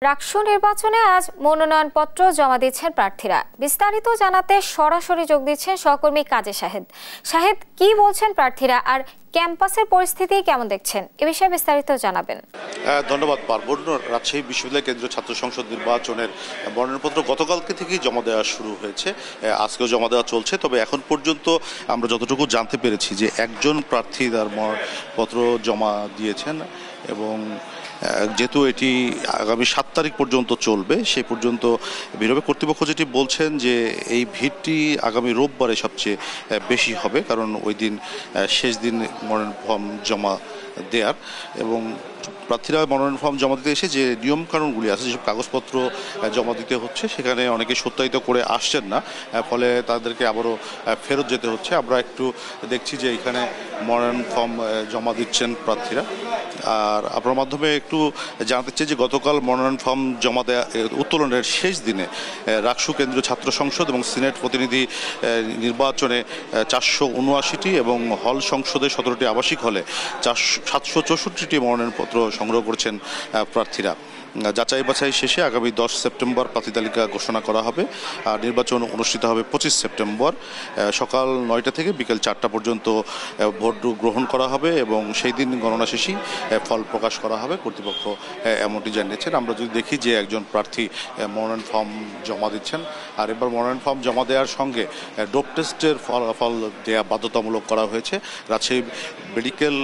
রাকসু নির্বাচনে আজ মনোনয়নপত্র জমা দিচ্ছেন প্রার্থীরা। বিস্তারিত জানাতে সরাসরি যোগ দিচ্ছেন সহকর্মী কাজী শাহেদ। শাহেদ, কি বলছেন প্রার্থীরা আর ক্যাম্পাসের পরিস্থিতি কেমন দেখছেন, এ বিষয়ে বিস্তারিত জানাবেন। ধন্যবাদ পার্বণ। রাজশাহী বিশ্ববিদ্যালয় কেন্দ্রীয় ছাত্র সংসদ নির্বাচনের মনোনয়নপত্র গতকালকে থেকেই জমা দেওয়া শুরু হয়েছে, আজকেও জমা দেওয়া চলছে। তবে এখন পর্যন্ত আমরা যতটুকু জানতে পেরেছি যে একজন প্রার্থী তার মনোনয়নপত্র জমা দিয়েছেন এবং যেহেতু এটি আগামী 7 তারিখ পর্যন্ত চলবে, সেই পর্যন্ত ভিড় হবে। কর্তৃপক্ষ যেটি বলছেন যে এই ভিড়টি আগামী রোববারে সবচেয়ে বেশি হবে, কারণ ওই দিন শেষ দিন মনোনয়ন ফর্ম জমা দেওয়ার। এবং প্রার্থীরা মনোনয়ন ফর্ম জমা দিতে এসে যে নিয়মকানুনগুলি আছে, যেসব কাগজপত্র জমা দিতে হচ্ছে, সেখানে অনেকে সত্যায়িত করে আসছেন না, ফলে তাদেরকে আবারও ফেরত যেতে হচ্ছে। আমরা একটু দেখছি যে এখানে মনোনয়ন ফর্ম জমা দিচ্ছেন প্রার্থীরা। আর আপনার মাধ্যমে একটু জানতে চাই যে গতকাল মনোনয়ন ফর্ম জমা দেওয়া উত্তোলনের শেষ দিনে রাকসু কেন্দ্রীয় ছাত্র সংসদ এবং সিনেট প্রতিনিধি নির্বাচনে 479টি এবং হল সংসদে 17টি আবাসিক হলে 764টি মনোনয়নপত্র সংগ্রহ করেছেন প্রার্থীরা। যাচাই বাছাই শেষে আগামী 10 সেপ্টেম্বর প্রার্থী তালিকা ঘোষণা করা হবে। আর নির্বাচন অনুষ্ঠিত হবে 25 সেপ্টেম্বর সকাল 9টা থেকে বিকেল 4টা পর্যন্ত ভোট গ্রহণ করা হবে এবং সেই দিন গণনা শেষেই ফল প্রকাশ করা হবে। কর্তৃপক্ষ এমনটি জানিয়েছেন। আমরা যদি দেখি যে একজন প্রার্থী মনোনয়ন ফর্ম জমা দিচ্ছেন, আর এবার মনোনয়ন ফর্ম জমা দেওয়ার সঙ্গে ডোপ টেস্টের ফলাফল দেওয়া বাধ্যতামূলক করা হয়েছে। রাজশাহী মেডিকেল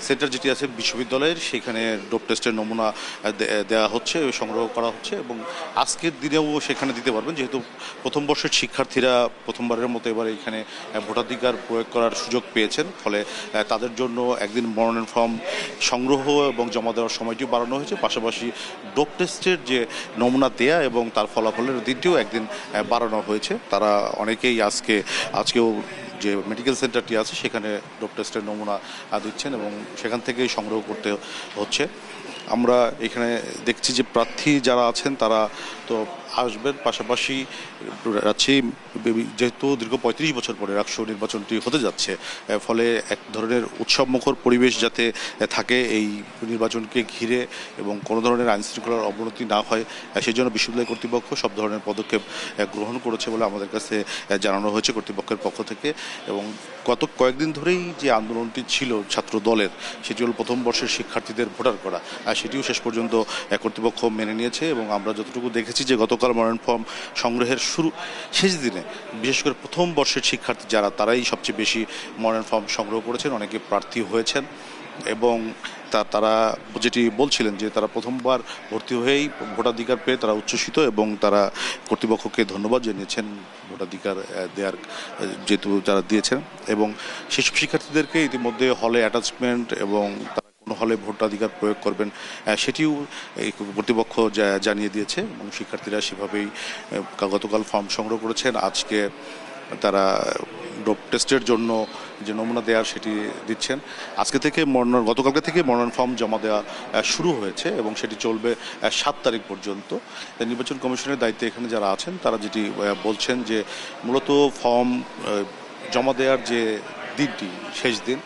সেন্টার যেটি আছে বিশ্ববিদ্যালয়ের, সেখানে ডোপ টেস্টের নমুনা দেওয়া হচ্ছে, সংগ্রহ করা হচ্ছে এবং আজকের দিনেও সেখানে দিতে পারবেন। যেহেতু প্রথম বর্ষের শিক্ষার্থীরা প্রথমবারের মতো এবার এখানে ভোটাধিকার প্রয়োগ করার সুযোগ পেয়েছেন, ফলে তাদের জন্য একদিন মনোনয়ন ফর্ম সংগ্রহ এবং জমা দেওয়ার সময়টিও বাড়ানো হয়েছে। পাশাপাশি ডোপ টেস্টের যে নমুনা দেয়া এবং তার ফলাফলের দিনটিও একদিন বাড়ানো হয়েছে। তারা অনেকেই আজকেও যে মেডিকেল সেন্টারটি আছে সেখানে ডোপ টেস্টের নমুনা দিচ্ছেন এবং সেখান থেকেই সংগ্রহ করতে হচ্ছে। আমরা এখানে দেখছি যে প্রার্থী যারা আছেন তারা তো আসবেন, পাশাপাশি রাজশাহী যেহেতু দীর্ঘ 35 বছর পরে রাকসু নির্বাচনটি হতে যাচ্ছে, ফলে এক ধরনের উৎসবমুখর পরিবেশ যাতে থাকে এই নির্বাচনকে ঘিরে এবং কোনো ধরনের আইনশৃঙ্খলার অবনতি না হয়, সেই জন্য বিশ্ববিদ্যালয় কর্তৃপক্ষ সব ধরনের পদক্ষেপ গ্রহণ করেছে বলে আমাদের কাছে জানানো হয়েছে কর্তৃপক্ষের পক্ষ থেকে। এবং গত কয়েকদিন ধরেই যে আন্দোলনটি ছিল ছাত্র দলের, সেটি হল প্রথম বর্ষের শিক্ষার্থীদের ভোটার করা, সেটিও শেষ পর্যন্ত কর্তৃপক্ষ মেনে নিয়েছে। এবং আমরা যতটুকু দেখেছি যে গতকাল মনোনয়ন ফর্ম সংগ্রহের শেষ দিনে বিশেষ করে প্রথম বর্ষের শিক্ষার্থী যারা, তারাই সবচেয়ে বেশি মনোনয়ন ফর্ম সংগ্রহ করেছেন, অনেকে প্রার্থী হয়েছেন এবং তারা যেটি বলছিলেন যে তারা প্রথমবার ভর্তি হয়েই ভোটাধিকার পেয়ে তারা উচ্ছ্বসিত এবং তারা কর্তৃপক্ষকে ধন্যবাদ জানিয়েছেন ভোটাধিকার দেওয়ার, যেহেতু তারা দিয়েছেন। এবং সেসব শিক্ষার্থীদেরকে ইতিমধ্যে হলে অ্যাটাচমেন্ট এবং কোনো হলে ভোটাধিকার প্রয়োগ করবেন সেটিও এই কর্তৃপক্ষ জানিয়ে দিয়েছে এবং শিক্ষার্থীরা সেভাবেই গতকাল ফর্ম সংগ্রহ করেছেন। আজকে তারা ডোপ টেস্টের জন্য যে নমুনা দেওয়ার সেটি দিচ্ছেন। গতকালকে থেকে মনোনয়ন ফর্ম জমা দেওয়া শুরু হয়েছে এবং সেটি চলবে 7 তারিখ পর্যন্ত। নির্বাচন কমিশনের দায়িত্বে এখানে যারা আছেন তারা যেটি বলছেন যে মূলত ফর্ম জমা দেওয়ার যে দিনটি শেষ দিন,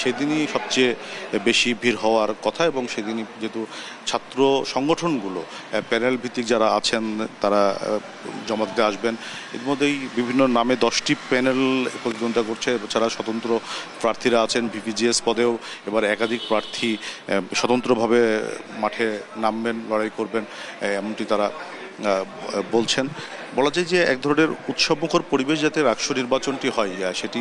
সেদিনই সবচেয়ে বেশি ভিড় হওয়ার কথা এবং সেদিনই যেহেতু ছাত্র সংগঠনগুলো প্যানেল ভিত্তিক যারা আছেন তারা জমা দিতে আসবেন। এর মধ্যেই বিভিন্ন নামে 10টি প্যানেল প্রতিদ্বন্দ্বিতা করছে। এছাড়া স্বতন্ত্র প্রার্থীরা আছেন, ভিপিজিএস পদেও এবার একাধিক প্রার্থী স্বতন্ত্রভাবে মাঠে নামবেন, লড়াই করবেন, এমনটি তারা বলছেন। বলা যায় যে এক ধরনের উৎসবমুখর পরিবেশ যাতে রাকসু নির্বাচনটি হয়, সেটি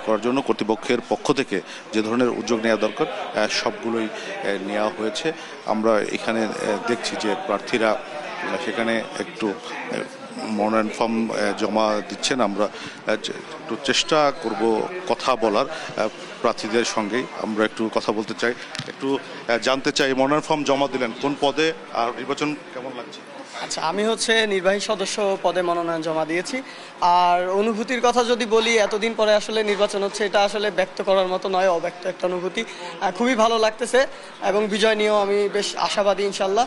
করার জন্য কর্তৃপক্ষের পক্ষ থেকে যে ধরনের উদ্যোগ নেওয়া দরকার সবগুলোই নেওয়া হয়েছে। আমরা এখানে দেখছি যে প্রার্থীরা সেখানে একটু মনোনয়ন ফর্ম জমা দিচ্ছেন। আমরা একটু চেষ্টা করব কথা বলার প্রার্থীদের সঙ্গেই। আমরা একটু কথা বলতে চাই, একটু জানতে চাই মনোনয়ন ফর্ম জমা দিলেন কোন পদে আর নির্বাচন কেমন লাগছে? আচ্ছা, আমি নির্বাহী সদস্য পদে মনোনয়ন জমা দিয়েছি। আর অনুভূতির কথা যদি বলি, এতদিন পরে আসলে নির্বাচন হচ্ছে, এটা আসলে ব্যক্ত করার মতো নয়, অব্যক্ত একটা অনুভূতি। খুবই ভালো লাগতেছে এবং বিজয় নিয়েও আমি বেশ আশাবাদী ইনশাল্লাহ।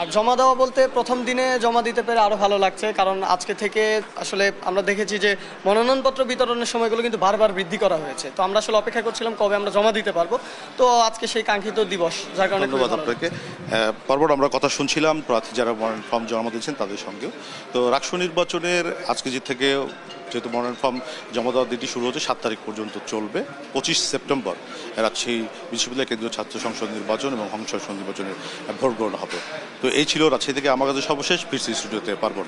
আর জমা দেওয়া বলতে প্রথম দিনে জমা দিতে পেরে আরও ভালো লাগছে, কারণ আজকে থেকে আসলে আমরা দেখেছি যে মনোনয়নপত্র বিতরণের সময়গুলো কিন্তু বারবার বৃদ্ধি করা হয়েছে। তো আমরা আসলে অপেক্ষা করছিলাম কবে আমরা জমা দিতে পারবো। তো আজকে সেই কাঙ্ক্ষিত দিবস, যার কারণে ধন্যবাদ আপনাকে। পার্বণ, আমরা কথা শুনছিলাম প্রার্থী যারা মনোনয়ন ফর্ম জমা দিয়েছেন তাদের সঙ্গেও। তো রাষ্ট্র নির্বাচনের আজকে থেকে যেহেতু মনোনয়ন ফর্ম জমা দেওয়ার দিনটি শুরু হচ্ছে 7 তারিখ পর্যন্ত চলবে, 25 সেপ্টেম্বর রাজশাহী বিশ্ববিদ্যালয় কেন্দ্রীয় ছাত্র সংসদ নির্বাচন এবং সংসদ নির্বাচনের ভোট গ্রহণ হবে। তো এই ছিল রাজশাহী থেকে আমার কাছে সর্বশেষ। ফিরছি স্টুডিওতে পার্বণ।